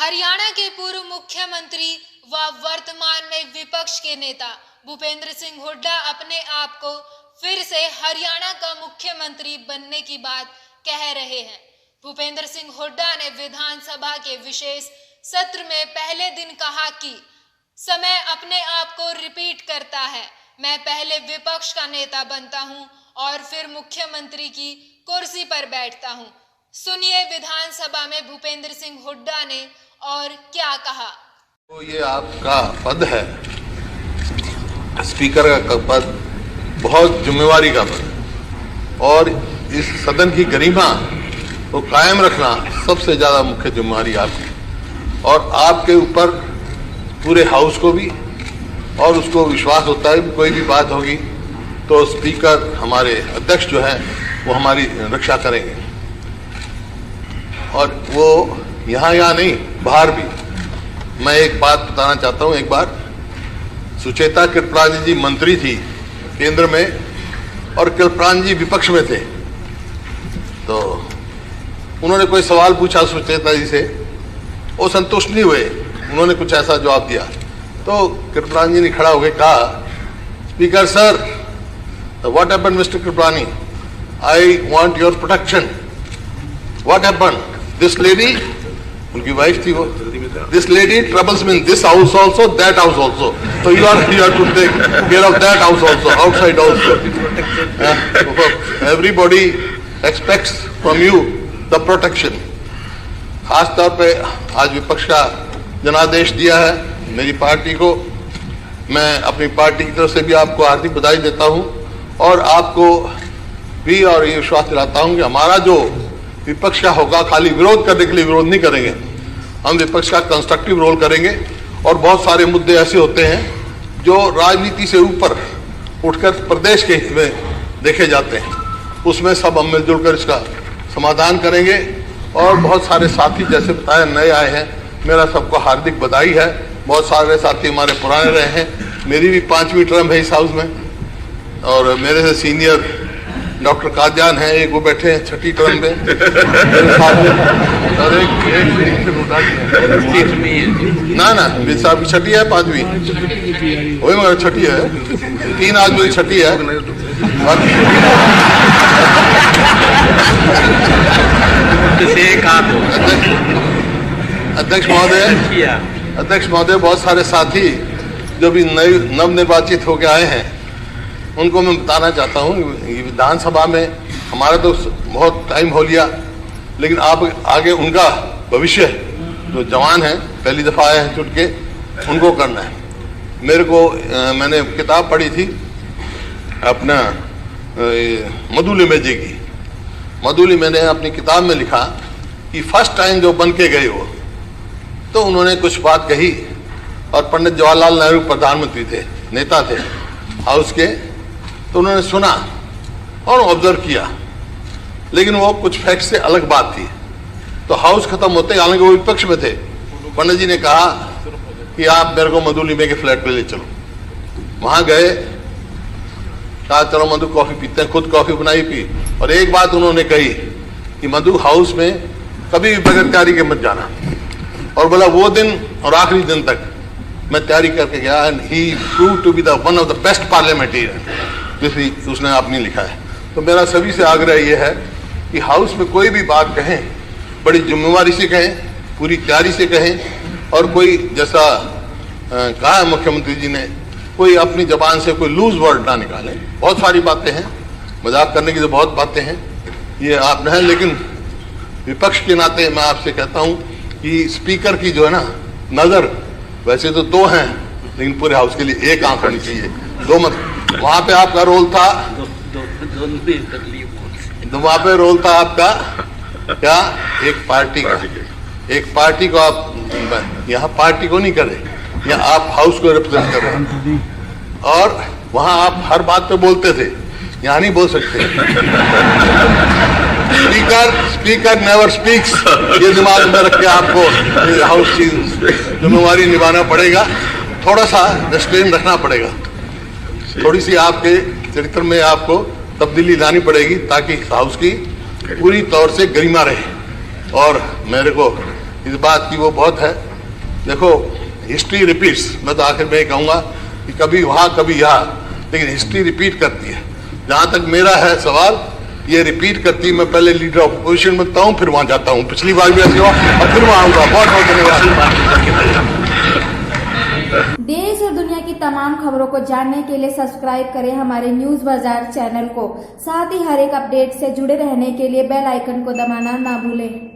हरियाणा के पूर्व मुख्यमंत्री व वर्तमान में विपक्ष के नेता भूपेंद्र सिंह हुड्डा अपने आप को फिर से हरियाणा का मुख्यमंत्री बनने की बात कह रहे हैं। भूपेंद्र सिंह हुड्डा ने विधानसभा के विशेष सत्र में पहले दिन कहा कि समय अपने आप को रिपीट करता है। मैं पहले विपक्ष का नेता बनता हूं और फिर मुख्यमंत्री की कुर्सी पर बैठता हूं। सुनिए विधानसभा में भूपेंद्र सिंह हुड्डा ने और क्या कहा। तो ये आपका पद है, स्पीकर का पद, बहुत जिम्मेवारी का पद, और इस सदन की गरिमा को कायम रखना सबसे ज्यादा मुख्य जिम्मेवारी आपकी, और आपके ऊपर पूरे हाउस को भी, और उसको विश्वास होता है कि कोई भी बात होगी तो स्पीकर हमारे अध्यक्ष जो है वो हमारी रक्षा करेंगे। और वो यहाँ नहीं, बाहर भी। मैं एक बात बताना चाहता हूँ। एक बार सुचेता कृपलानी जी मंत्री थी केंद्र में और कृपलानी जी विपक्ष में थे, तो उन्होंने कोई सवाल पूछा सुचेता जी से, वो संतुष्ट नहीं हुए, उन्होंने कुछ ऐसा जवाब दिया, तो कृपलानी जी ने खड़ा होकर कहा, speaker sir, what happened mister Kripalani, I want your protection. What happened? This lady, उनकी वाइफ थी वो, दिस लेडी ट्रबल्स में this house also, that house also, तो you are to take care of that house also, outside also. Everybody expects from you the protection. खास तौर पे आज विपक्ष का जनादेश दिया है मेरी पार्टी को। मैं अपनी पार्टी की तरफ से भी आपको हार्दिक बधाई देता हूं, और आपको भी और ये विश्वास दिलाता हूं कि हमारा जो विपक्ष का होगा, खाली विरोध करने के लिए विरोध नहीं करेंगे, हम विपक्ष का कंस्ट्रक्टिव रोल करेंगे। और बहुत सारे मुद्दे ऐसे होते हैं जो राजनीति से ऊपर उठकर प्रदेश के हित में देखे जाते हैं, उसमें सब हम मिलजुल कर इसका समाधान करेंगे। और बहुत सारे साथी जैसे बताया नए आए हैं, मेरा सबको हार्दिक बधाई है। बहुत सारे साथी हमारे पुराने रहे हैं, मेरी भी 5वीं टर्म है इस हाउस में, और मेरे से सीनियर डॉक्टर कादयान है, एक वो बैठे हैं 6ठी टर्म में मेरे साथ में, और एक ना मेरे साहब की 6ठी है, 5वीं वही मगर 6ठी है, 3 आदमी 6ठी है। अध्यक्ष महोदय, बहुत सारे साथी जो भी नवनिर्वाचित होकर आए हैं उनको मैं बताना चाहता हूँ, विधानसभा में हमारा तो बहुत टाइम हो लिया, लेकिन आप आगे उनका भविष्य, जो जवान हैं पहली दफ़ा आए हैं चुन के, उनको करना है। मेरे को मैंने किताब पढ़ी थी अपना मधुली मेजे की। मधुली मैंने अपनी किताब में लिखा कि फर्स्ट टाइम जो बन के गए वो, तो उन्होंने कुछ बात कही, और पंडित जवाहरलाल नेहरू प्रधानमंत्री थे, नेता थे हाउस के, तो उन्होंने सुना और ऑब्जर्व किया, लेकिन वो कुछ फैक्ट से अलग बात थी। तो हाउस खत्म होते, हालांकि वो विपक्ष में थे, पंडित जी ने कहा कि आप मेरे को मधुली में के फ्लैट पे ले चलो। वहां गए, कहा चलो मधु कॉफी पीते हैं, खुद कॉफी बनाई पी, और एक बात उन्होंने कही कि मधु हाउस में कभी भी बगैर तैयारी के मत जाना। और बोला वो दिन और आखिरी दिन तक मैं तैयारी करके गया, and he proved to be the one of the best parliamentarian, जिसमें उसने आपने लिखा है। तो मेरा सभी से आग्रह यह है कि हाउस में कोई भी बात कहें, बड़ी जिम्मेवारी से कहें, पूरी तैयारी से कहें, और कोई जैसा कहा है मुख्यमंत्री जी ने, कोई अपनी जबान से कोई लूज वर्ड ना निकालें। बहुत सारी बातें हैं, मजाक करने की तो बहुत बातें हैं, ये आप हैं, लेकिन विपक्ष के नाते मैं आपसे कहता हूँ कि स्पीकर की जो है ना नज़र, वैसे तो 2 हैं, लेकिन पूरे हाउस के लिए 1 आंख होनी चाहिए, 2 मत। वहां पे आपका रोल था, वहां पे रोल था आपका क्या, एक पार्टी को आप यहाँ पार्टी को नहीं करे, यहाँ आप हाउस को रिप्रेजेंट कर रहे हैं, और वहां आप हर बात पे बोलते थे, यहाँ नहीं बोल सकते। स्पीकर नेवर स्पीक्स, ये दिमाग में रख के आपको हाउस की जिम्मेवारी निभाना पड़ेगा, थोड़ा सा रेस्ट्रेन रखना पड़ेगा, थोड़ी सी आपके चरित्र में आपको तब्दीली लानी पड़ेगी, ताकि हाउस की पूरी तौर से गरिमा रहे। और मेरे को इस बात की वो बहुत है। देखो, हिस्ट्री रिपीट्स। मैं तो आखिर में ये कहूँगा कि कभी वहाँ कभी यहाँ, लेकिन हिस्ट्री रिपीट करती है। जहाँ तक मेरा है सवाल, ये रिपीट करती है। मैं पहले लीडर ऑफ अपोजिशन बनता हूँ, फिर वहाँ जाता हूँ। पिछली बार भी ऐसे हुआ और फिर वहाँ आऊँगा। बहुत बहुत धन्यवाद। देश और दुनिया की तमाम खबरों को जानने के लिए सब्सक्राइब करें हमारे न्यूज बाजार चैनल को। साथ ही हर एक अपडेट से जुड़े रहने के लिए बेल आइकन को दबाना ना भूलें।